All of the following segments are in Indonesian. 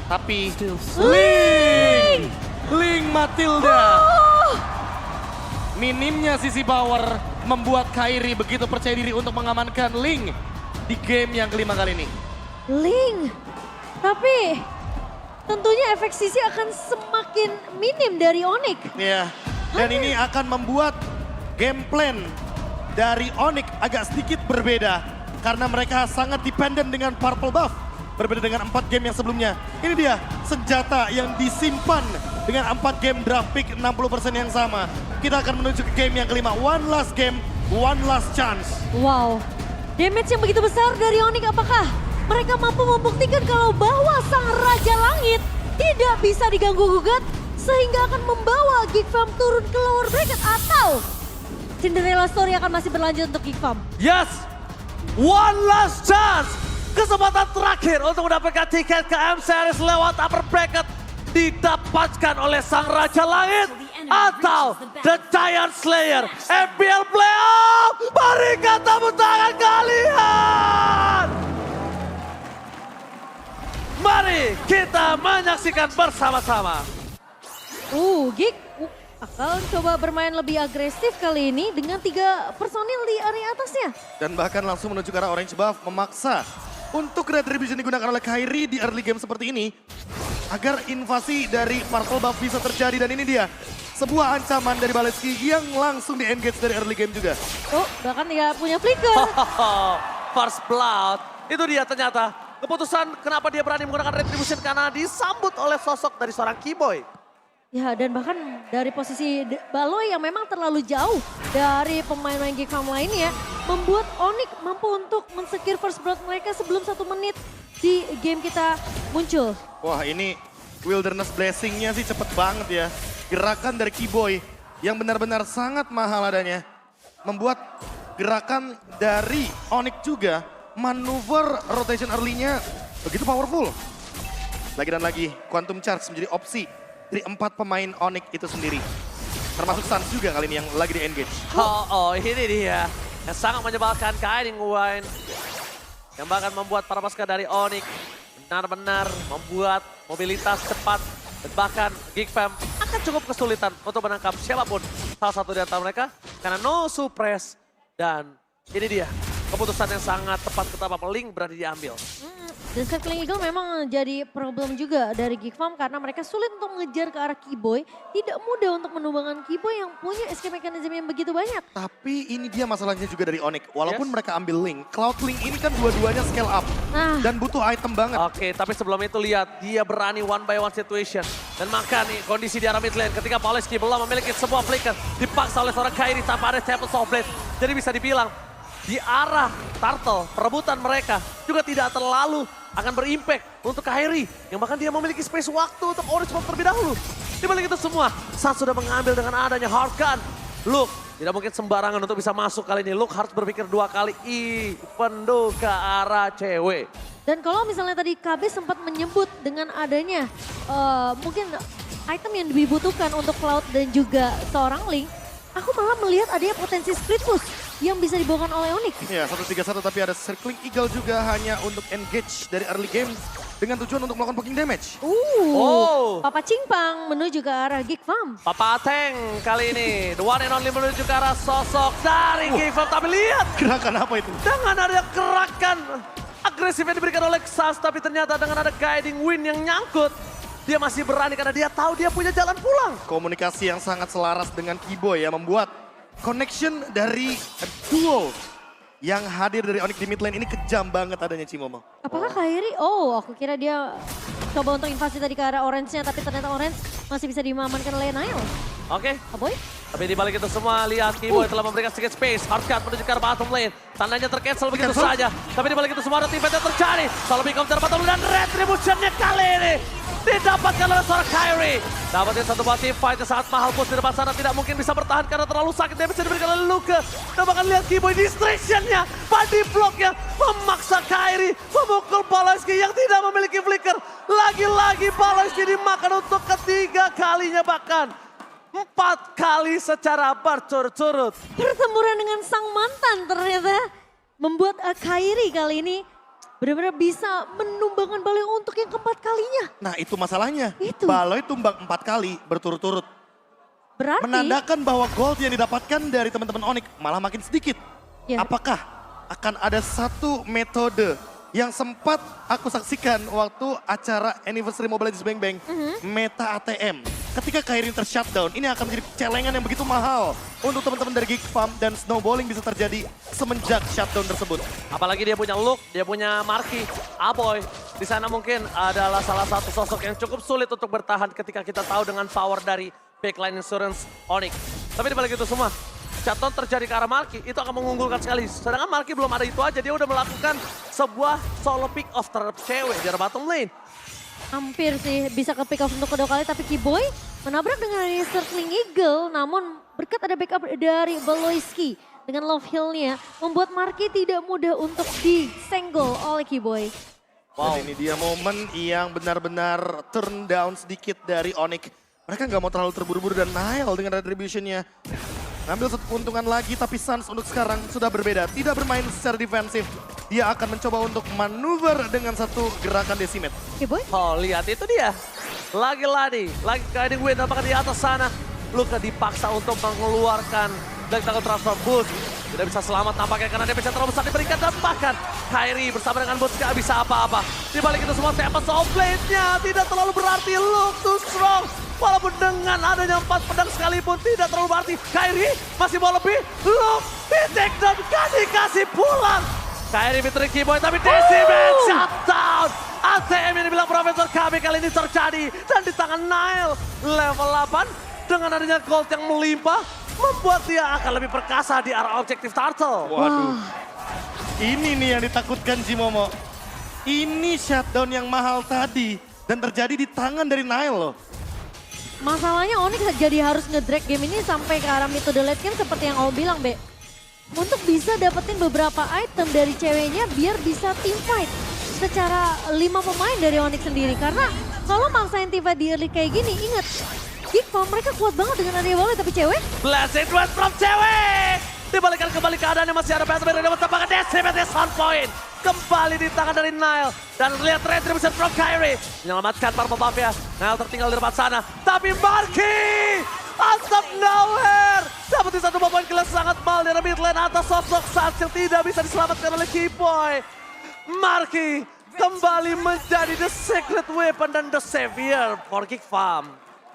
Tapi Ling Matilda. Minimnya sisi power membuat Kairi begitu percaya diri untuk mengamankan Ling di game yang kelima kali ini. Ling, tapi tentunya efek sisi akan semakin minim dari Onyx. Iya, dan ini akan membuat game plan dari Onyx agak sedikit berbeda. Karena mereka sangat dependent dengan purple buff. Berbeda dengan 4 game yang sebelumnya. Ini dia senjata yang disimpan dengan 4 game draft pick 60% yang sama. Kita akan menuju ke game yang kelima. One last game, one last chance. Wow, damage yang begitu besar dari Onyx, apakah mereka mampu membuktikan kalau bahwa sang Raja Langit tidak bisa diganggu-gugat sehingga akan membawa Geek Farm turun ke lower bracket, atau Cinderella story akan masih berlanjut untuk Geek Farm? Yes, one last chance. Kesempatan terakhir untuk mendapatkan tiket ke M-Series lewat upper bracket didapatkan oleh sang Raja Langit atau The Giant Slayer. MPL Playoff, berikan tepuk tangan kalian. Mari kita menyaksikan bersama-sama. Geek akan coba bermain lebih agresif kali ini dengan 3 personil di area atasnya. Dan bahkan langsung menuju ke arah orange buff, memaksa untuk retribution digunakan oleh Kairi di early game seperti ini. Agar invasi dari purple buff bisa terjadi, dan ini dia. Sebuah ancaman dari Baleski yang langsung di-engage dari early game juga. Bahkan tidak punya flicker. First blood, itu dia ternyata. Keputusan kenapa dia berani menggunakan retribution karena disambut oleh sosok dari seorang Keyboy. Ya, dan bahkan dari posisi Baloy yang memang terlalu jauh dari pemain-pemain Geek Farm lainnya, membuat Onyx mampu untuk men-secure first blood mereka sebelum 1 menit di game kita muncul. Wah, ini Wilderness Blessing-nya sih cepet banget ya. Gerakan dari Keyboy yang benar-benar sangat mahal adanya. Membuat gerakan dari Onyx juga, manuver rotation early-nya begitu powerful. Lagi dan lagi, Quantum Charge menjadi opsi dari 4 pemain Onyx itu sendiri. Termasuk Suns juga kali ini yang lagi di-engage. Ini dia. Yang sangat menyebalkan Guiding Wind. Yang bahkan membuat para pasukan dari Onyx benar-benar membuat mobilitas cepat. Dan bahkan Geek Fam akan cukup kesulitan untuk menangkap siapapun salah satu di antara mereka. Karena no suppress. Dan ini dia keputusan yang sangat tepat ketika Link berani diambil. Dan Circling Eagle memang jadi problem juga dari Geek Farm karena mereka sulit untuk mengejar ke arah Keyboy. Tidak mudah untuk menumbangkan Keyboy yang punya escape mechanism yang begitu banyak. Tapi ini dia masalahnya juga dari Onyx. Walaupun mereka ambil Link, Cloud Link ini kan dua-duanya scale up. Dan butuh item banget. Oke, tapi sebelum itu lihat, dia berani one by one situation. Dan maka nih kondisi di arah mid lane ketika Paleski belum memiliki sebuah flicker. Dipaksa oleh seorang Kairi tanpa ada Temple Soul Blade. Jadi bisa dibilang di arah Turtle, perebutan mereka juga tidak terlalu akan berimpact untuk Kairi. Yang bahkan dia memiliki space waktu untuk Orange Buff terlebih dahulu. Di balik itu semua, Suns sudah mengambil dengan adanya Hard Gun. Luke tidak mungkin sembarangan untuk bisa masuk kali ini. Luke harus berpikir 2 kali, pendu ke arah cewek. Dan kalau misalnya tadi KB sempat menyebut dengan adanya mungkin item yang dibutuhkan untuk Cloud dan juga seorang Link, aku malah melihat adanya potensi split push yang bisa dibawakan oleh Onyx. Ya, 1-3-1 tapi ada Circling Eagle juga hanya untuk engage dari early game dengan tujuan untuk melakukan poking damage. Papa Cingpang menuju ke arah Geek Farm. Papa Tank kali ini, the one and only menuju ke arah sosok dari Geek Farm. Tapi lihat, Gerakan apa itu? dengan ada gerakan agresif yang diberikan oleh Suns, tapi ternyata dengan ada Guiding Wind yang nyangkut, dia masih berani karena dia tahu dia punya jalan pulang. Komunikasi yang sangat selaras dengan Keyboy ya, membuat connection dari duo yang hadir dari Onyx di mid lane ini kejam banget adanya Cimomo. Apakah Kairi? Aku kira dia coba untuk invasi tadi ke arah orange-nya, tapi ternyata orange masih bisa diamankan oleh Nile. Oke. Aboy? Tapi di balik itu semua, lihat Keyboy telah memberikan sedikit space. Hardcut menuju ke arah bottom lane. Tandanya tercancel begitu saja. Tapi di balik itu semua ada tim yang terjadi. Selalu Bicom dari bottom lane dan retribution-nya kali ini didapatkan oleh seorang Kairi. Dapatin satu buah team fight yang sangat mahal, Push di depan sana tidak mungkin bisa bertahan karena terlalu sakit. Damage yang diberikan oleh Luke. Dan bahkan lihat Keyboy distraction-nya, body block-nya memaksa Kairi memukul Paleski yang tidak memiliki flicker. Lagi-lagi Paleski dimakan untuk ketiga kalinya, bahkan 4 kali secara berturut-turut. Pertempuran dengan sang mantan ternyata membuat Kairi kali ini benar-benar bisa menumbangkan Baloi untuk yang keempat kalinya. Nah itu masalahnya. Itu. Baloi tumbang 4 kali berturut-turut. Berarti Menandakan bahwa gold yang didapatkan dari teman-teman Onyx malah makin sedikit. Ya. Apakah akan ada satu metode yang sempat aku saksikan waktu acara Anniversary Mobile Legends Bang Bang, meta ATM. Ketika Kairi ter-shutdown, ini akan menjadi celengan yang begitu mahal untuk teman-teman dari Geek Farm dan snowballing bisa terjadi semenjak shutdown tersebut. Apalagi dia punya Luke, dia punya Marky, Aboy. Di sana mungkin adalah salah satu sosok yang cukup sulit untuk bertahan ketika kita tahu dengan power dari backline insurance Onyx. Tapi dibalik itu semua, shutdown terjadi ke arah Marky, itu akan mengunggulkan sekali. Sedangkan Marky belum ada itu aja, dia udah melakukan sebuah solo pick off terhadap cewek di arah bottom lane. hampir sih bisa ke pick off untuk kedua kali, tapi Kiboy menabrak dengan Circling Eagle, namun berkat ada backup dari Baloyski dengan love heal-nya, membuat Marky tidak mudah untuk disenggol oleh Kiboy. Dan ini dia momen yang benar-benar turn down sedikit dari Onyx. Mereka nggak mau terlalu terburu-buru dan Nile dengan retribution-nya. Ngambil satu keuntungan lagi, tapi Suns untuk sekarang sudah berbeda. Tidak bermain secara defensif. Dia akan mencoba untuk manuver dengan satu gerakan decimate. Kiboy? Oh lihat itu dia. Lagi guiding win apakah di atas sana. Luka dipaksa untuk mengeluarkan Black Tackle Transfer Boost. Tidak bisa selamat nampaknya karena dia bisa terlalu besar diberikan. Dan bahkan Kairi bersama dengan Boost gak bisa apa-apa. Di balik itu semua Tempest of Blade-nya tidak terlalu berarti. Look too strong. Walaupun dengan adanya 4 pedang sekalipun tidak terlalu berarti. Kairi masih mau lebih. Look, di-take down, kasih pulang. Kairi mitri Kiboy tapi Decimate shutdown. ATM yang dibilang Profesor KB kali ini terjadi. Dan di tangan Nile level 8 dengan adanya gold yang melimpah. Membuat dia akan lebih perkasa di arah objektif Turtle. Waduh. Ini nih yang ditakutkan Jimomo. Ini shutdown yang mahal tadi. Dan terjadi di tangan dari Nile loh. Masalahnya Onyx jadi harus ngedrag game ini sampai ke arah mid to the late game seperti yang Om bilang, Be. Untuk bisa dapetin beberapa item dari ceweknya biar bisa team fight secara 5 pemain dari Onyx sendiri. Karena kalau maksain team fight di early kayak gini, inget, Geek Farm mereka kuat banget dengan area Baloi, tapi cewek Blessing Dwell from cewek. Dibalikan kembali keadaannya masih ada PSB yang dapat tampakan Decimate on point. Kembali di tangan dari Nile. Dan lihat retribution from Kairi. Menyelamatkan purple buff ya. Nile tertinggal di depan sana. Tapi Marky out of nowhere. Dapetin satu poin kill sangat mal dari mid lane atas sosok Suns yang tidak bisa diselamatkan oleh Kiboy. Marky kembali menjadi the secret weapon dan the savior for Geek Farm.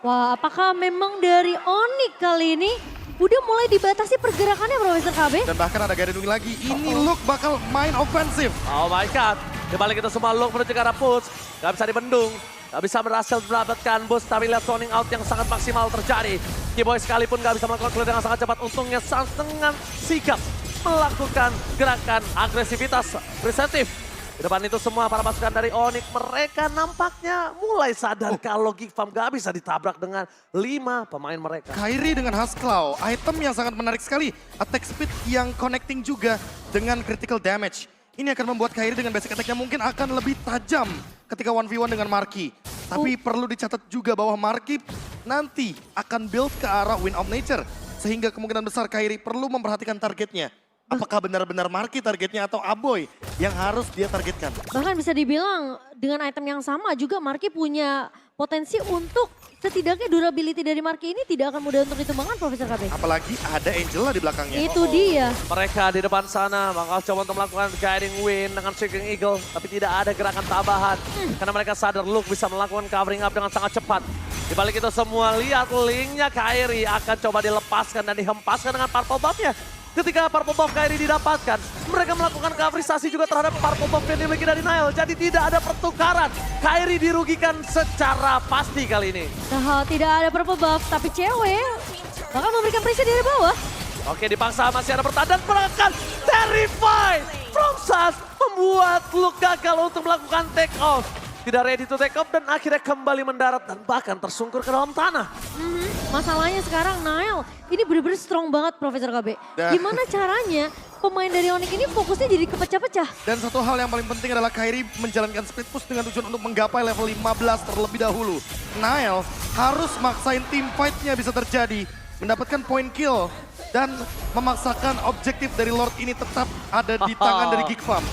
wah, apakah memang dari Onyx kali ini udah mulai dibatasi pergerakannya Profesor KB? Dan bahkan ada Garenung lagi. Ini Luke bakal main ofensif. Oh my god. Di balik itu semua Luke menuju ke arah push. Gak bisa dibendung. Gak bisa berhasil mendapatkan boost. Tapi lihat zoning out yang sangat maksimal terjadi. Kiboy sekalipun gak bisa melakukan clear dengan sangat cepat. Untungnya Suns dengan sigap melakukan gerakan agresivitas presentif. Di depan itu semua para pasukan dari Onyx, mereka nampaknya mulai sadar kalau Geek Farm gak bisa ditabrak dengan 5 pemain mereka. Kairi dengan Husklaw, item yang sangat menarik sekali. Attack speed yang connecting juga dengan critical damage. Ini akan membuat Kairi dengan basic attack-nya mungkin akan lebih tajam ketika 1v1 dengan Marky. Tapi perlu dicatat juga bahwa Marky nanti akan build ke arah Wind of Nature. Sehingga kemungkinan besar Kairi perlu memperhatikan targetnya. Apakah benar-benar Marky targetnya atau Aboy yang harus dia targetkan? Bahkan bisa dibilang dengan item yang sama juga Marky punya potensi untuk setidaknya durability dari Marky ini tidak akan mudah untuk ditumbangkan Profesor KB. Apalagi ada Angela di belakangnya. Itu dia. Mereka di depan sana bakal coba untuk melakukan guiding win dengan Shaking Eagle. Tapi tidak ada gerakan tambahan. Karena mereka sadar Luke bisa melakukan covering up dengan sangat cepat. Di balik itu semua lihat linknya Kairi akan coba dilepaskan dan dihempaskan dengan purple buff-nya. Ketika purple buff Kairi didapatkan, mereka melakukan coverisasi juga terhadap purple buff yang dimiliki dari Nile. Jadi tidak ada pertukaran. Kairi dirugikan secara pasti kali ini. Nah, tidak ada purple buff, tapi cewek bakal memberikan pressure dari bawah. Oke, dipaksa masih ada pertahanan dan pergerakan Terrify from Suns membuat Luke gagal untuk melakukan take off. Tidak ready to take off dan akhirnya kembali mendarat dan bahkan tersungkur ke dalam tanah. Masalahnya sekarang Nile ini benar-benar strong banget Profesor KB. Dah. Gimana caranya pemain dari Onyx ini fokusnya jadi kepecah-pecah? Dan satu hal yang paling penting adalah Kairi menjalankan split push dengan tujuan untuk menggapai level 15 terlebih dahulu. Nile harus maksain team fight-nya bisa terjadi, mendapatkan point kill, dan memaksakan objektif dari Lord ini tetap ada di tangan dari Geek Farm.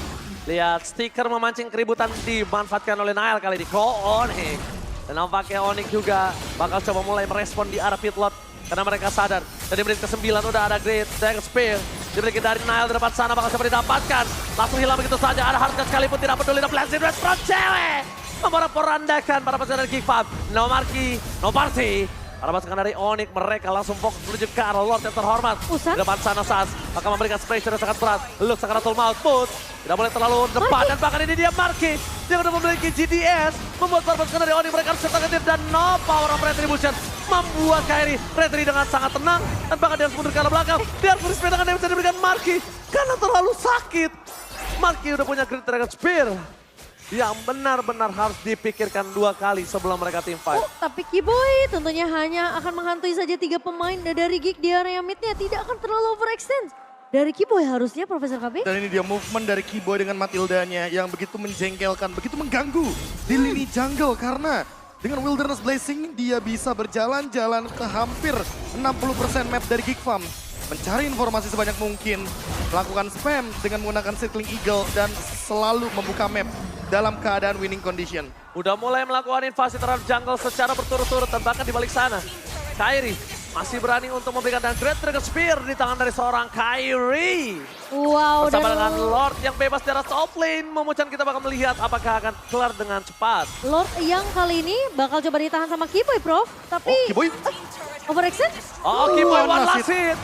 Lihat, stiker memancing keributan dimanfaatkan oleh Nael kali ini. Onyx. Dan nampaknya Onyx juga bakal coba mulai merespon di arah pitlot. Karena mereka sadar. Dan di menit ke-9 udah ada Great Dagger Spear. Dimiliki dari Nael di depan sana bakal coba didapatkan. Langsung hilang begitu saja. Ada Hardcat sekalipun tidak peduli. Dan Blazing Red from cewek. Memporak-porandakan para pasukan dari Geekfam. No Marky, no Party. Para pasukan dari Onyx mereka langsung fokus menuju ke arah Lord yang terhormat. Usan? Di depan sana Sas akan memberikan pressure yang sangat berat. Luke Sakaratul Maut pun tidak boleh terlalu depan. Dan bahkan ini dia Marky yang udah memiliki GDS. Membuat para pasukan dari Onyx mereka harus serta ketir. Dan no power of retribution. Membuat Kairi retri dengan sangat tenang. Dan bahkan dia harus mundur ke arah belakang. Dia harus berispen dengan yang bisa diberikan Marky. Karena terlalu sakit. Marky udah punya Great Dragon Spear. Yang benar-benar harus dipikirkan 2 kali sebelum mereka team fight. Oh, tapi Kiboy tentunya hanya akan menghantui saja 3 pemain dari Geek di area midnya. Tidak akan terlalu overextend. Dari Kiboy harusnya Profesor KB. Dan ini dia movement dari Kiboy dengan Matildanya yang begitu menjengkelkan, begitu mengganggu di lini jungle. Karena dengan Wilderness Blazing dia bisa berjalan-jalan ke hampir 60% map dari Geekfam. Mencari informasi sebanyak mungkin, melakukan spam dengan menggunakan Circling Eagle dan selalu membuka map dalam keadaan winning condition. Udah mulai melakukan invasi terhadap jungle secara berturut-turut dan bahkan di balik sana. Kairi masih berani untuk memberikan dan Great Dragon Spear di tangan dari seorang Kairi. Wow. Bersama dengan Lord yang bebas di arah top lane. Memucan kita bakal melihat apakah akan kelar dengan cepat. Lord yang kali ini bakal coba ditahan sama Kiboy, Prof. Tapi Oh, Kiboy. overextend? Oh, Kiboy one one last hit.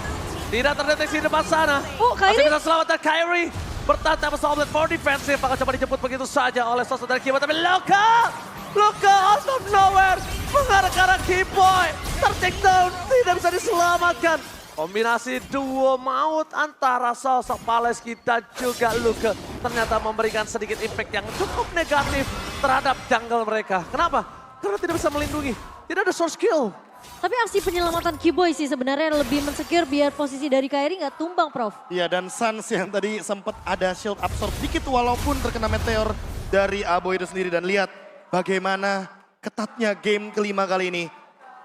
Tidak terdeteksi di depan sana. Oh, Kairi. Masih bisa selamatkan Kairi. Bertahan sama Oblet for defensive. Bakal coba dijemput begitu saja oleh sosok dari Kiboy. Tapi Luka out of nowhere. Mengarah ke arah Kiboy. Ter-take down. Tidak bisa diselamatkan. Kombinasi duo maut antara sosok Paleski dan juga Luka. Ternyata memberikan sedikit impact yang cukup negatif terhadap jungle mereka. Kenapa? Karena tidak bisa melindungi. Tidak ada source kill. Tapi aksi penyelamatan Kiboy sih sebenarnya lebih mensecure biar posisi dari Kairi nggak tumbang, Prof. Iya, dan Sans yang tadi sempat ada shield absorb dikit walaupun terkena meteor dari Abo itu sendiri. Dan lihat bagaimana ketatnya game kelima kali ini.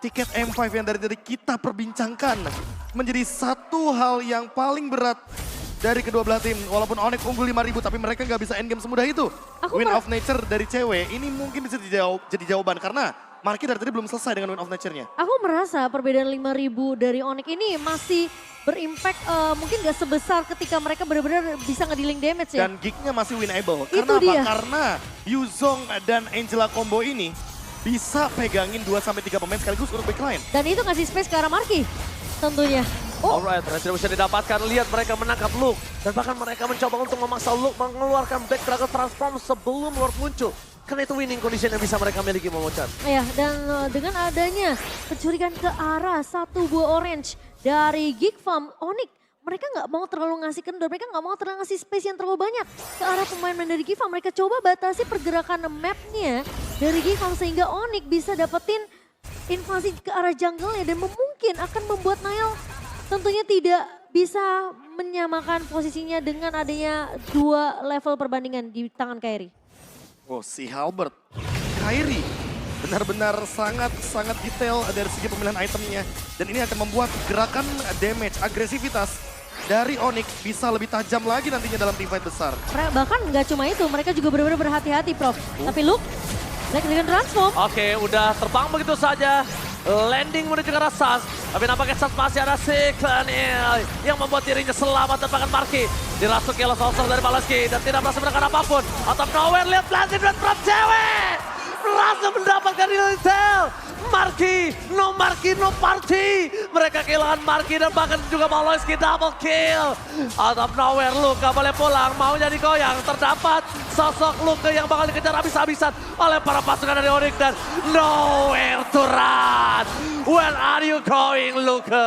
Tiket M5 yang dari tadi kita perbincangkan menjadi satu hal yang paling berat dari kedua belah tim. Walaupun Onyx unggul 5.000 tapi mereka nggak bisa endgame semudah itu. Win of Nature dari cewek ini mungkin bisa jadi jawaban karena Marky dari tadi belum selesai dengan Win of Nature-nya. Aku merasa perbedaan 5.000 dari Onyx ini masih berimpact mungkin gak sebesar ketika mereka benar-benar bisa ngedealing damage ya. Dan geeknya masih winnable. Itu Karena apa? dia. Karena Yuzong dan Angela combo ini bisa pegangin 2-3 pemain sekaligus untuk backline. Dan itu ngasih space ke arah Marky tentunya. Oh, Alright, Retribution didapatkan. Lihat mereka menangkap Luke. Dan bahkan mereka mencoba untuk memaksa Luke mengeluarkan Black Dragon Transform sebelum Lord muncul. Karena itu winning condition yang bisa mereka miliki, Momocan. ya, dan dengan adanya pencurian ke arah 1 buah orange dari Geek Farm, Onyx, mereka nggak mau terlalu ngasih kendor, mereka nggak mau terlalu ngasih space yang terlalu banyak ke arah pemain-pemain dari Geek Farm. Mereka coba batasi pergerakan mapnya dari Geek Farm sehingga Onyx bisa dapetin invasi ke arah jungle-nya dan mungkin akan membuat Nail tentunya tidak bisa menyamakan posisinya dengan adanya 2 level perbandingan di tangan Kairi. Oh, si Halbert, Kairi benar-benar sangat detail dari segi pemilihan itemnya. Dan ini akan membuat gerakan damage, agresivitas dari Onyx bisa lebih tajam lagi nantinya dalam teamfight besar. Bahkan nggak cuma itu, mereka juga benar-benar berhati-hati, Prof. Tapi Luke, Black dengan transform. Oke, udah terbang begitu saja. Landing menuju ke arah Sans. Tapi nampaknya Sans masih ada Cyclone yang membuat dirinya selamat dan bahkan Marky dirasuki oleh sosok dari Paleski dan tidak merasa menekan apapun. Out of nowhere, lihat Blazing Red from cewek. Berhasil mendapatkan intel. Marky, no party. Mereka kehilangan Marky dan bahkan juga Paleski double kill. Out of nowhere, Luka boleh pulang, mau jadi goyang. Terdapat sosok Luka yang bakal dikejar habis-habisan oleh para pasukan dari Onyx dan nowhere to run. Where are you going, Luka?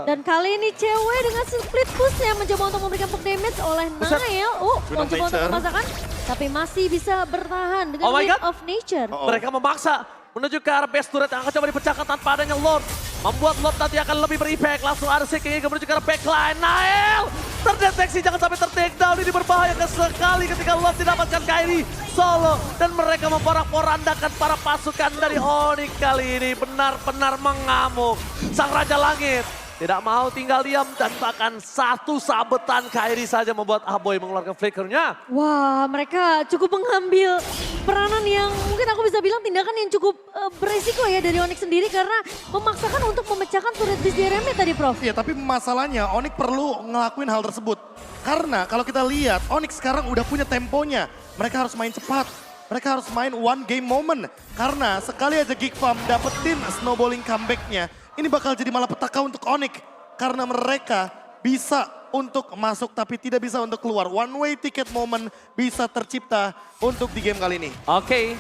Dan kali ini cewek dengan split push-nya mencoba untuk memberikan poke damage oleh Nail. Win of Mencoba untuk Nature. memaksakan, tapi masih bisa bertahan dengan Oh my Win God. of Nature. Mereka memaksa menuju ke arah base turret yang akan coba dipecahkan tanpa adanya Lord. Membuat Lord nanti akan lebih berimpact. Langsung ada Seeking menuju ke arah backline. Nael terdeteksi, jangan sampai ter-take down. Ini berbahaya sekali ketika Lord didapatkan Kairi solo. Dan mereka memporak-porandakan para pasukan dari Onyx kali ini. Benar-benar mengamuk. Sang Raja Langit tidak mau tinggal diam dan bahkan satu sabetan Kairi saja membuat Aboy mengeluarkan flickernya. Wah, mereka cukup mengambil peranan yang mungkin aku bisa bilang tindakan yang cukup beresiko ya dari Onyx sendiri karena memaksakan untuk memecahkan turret bis Jeremy tadi, Prof. Iya, tapi masalahnya Onyx perlu ngelakuin hal tersebut. Karena kalau kita lihat Onyx sekarang udah punya temponya. Mereka harus main cepat. Mereka harus main one game moment. Karena sekali aja Geek Farm dapetin snowballing comeback-nya. Ini bakal jadi malah petaka untuk Onyx. Karena mereka bisa untuk masuk tapi tidak bisa untuk keluar. One way ticket moment bisa tercipta untuk di game kali ini. Oke,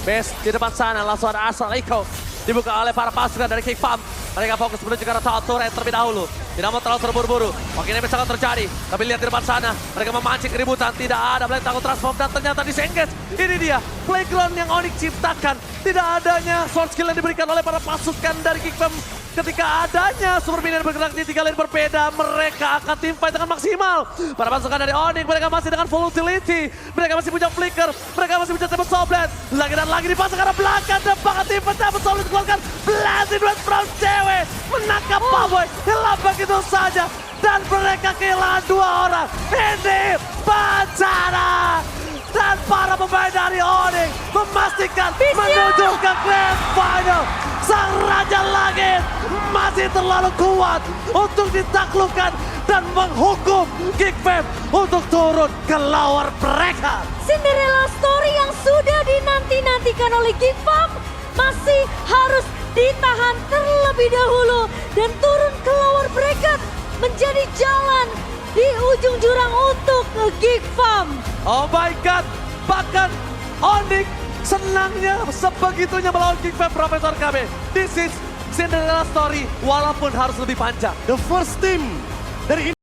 base di depan sana langsung ada Astral Echo. Dibuka oleh para pasukan dari Geek Farm. Mereka fokus menuju ke arah turret terlebih dahulu. Tidak mau terlalu terburu-buru. Makin damage akan terjadi. Tapi lihat di depan sana. Mereka memancing keributan. Tidak ada Black Tango Transform dan ternyata disengage. Ini dia playground yang Onyx ciptakan. Tidak adanya sword skill yang diberikan oleh para pasukan dari Geek Farm. Ketika adanya super minion bergerak di 3 lane berbeda, mereka akan teamfight dengan maksimal. Para pasukan dari Onyx, mereka masih dengan full utility. Mereka masih punya flicker, mereka masih punya Temple Soblet. Lagi dan lagi dipasang ke arah belakang, dan bahkan teamfight Temple Soblet keluarkan Blazing Red from cewek. Menangkap Paboy, hilang begitu saja. Dan mereka kehilangan 2 orang. Ini bencana. Dan para pemain dari Onyx memastikan menuju ke Grand Final. Sang Raja Langit masih terlalu kuat untuk ditaklukkan dan menghukum Geek Fam untuk turun ke lower mereka. Cinderella story yang sudah dinanti-nantikan oleh Geek Farm masih harus ditahan terlebih dahulu dan turun ke lower bracket menjadi jalan di ujung jurang untuk Geek Farm. Oh my God, bahkan Onyx senangnya sebegitunya melawan Geek Fam Profesor KB. This is Cinderella story walaupun harus lebih panjang. The first team dari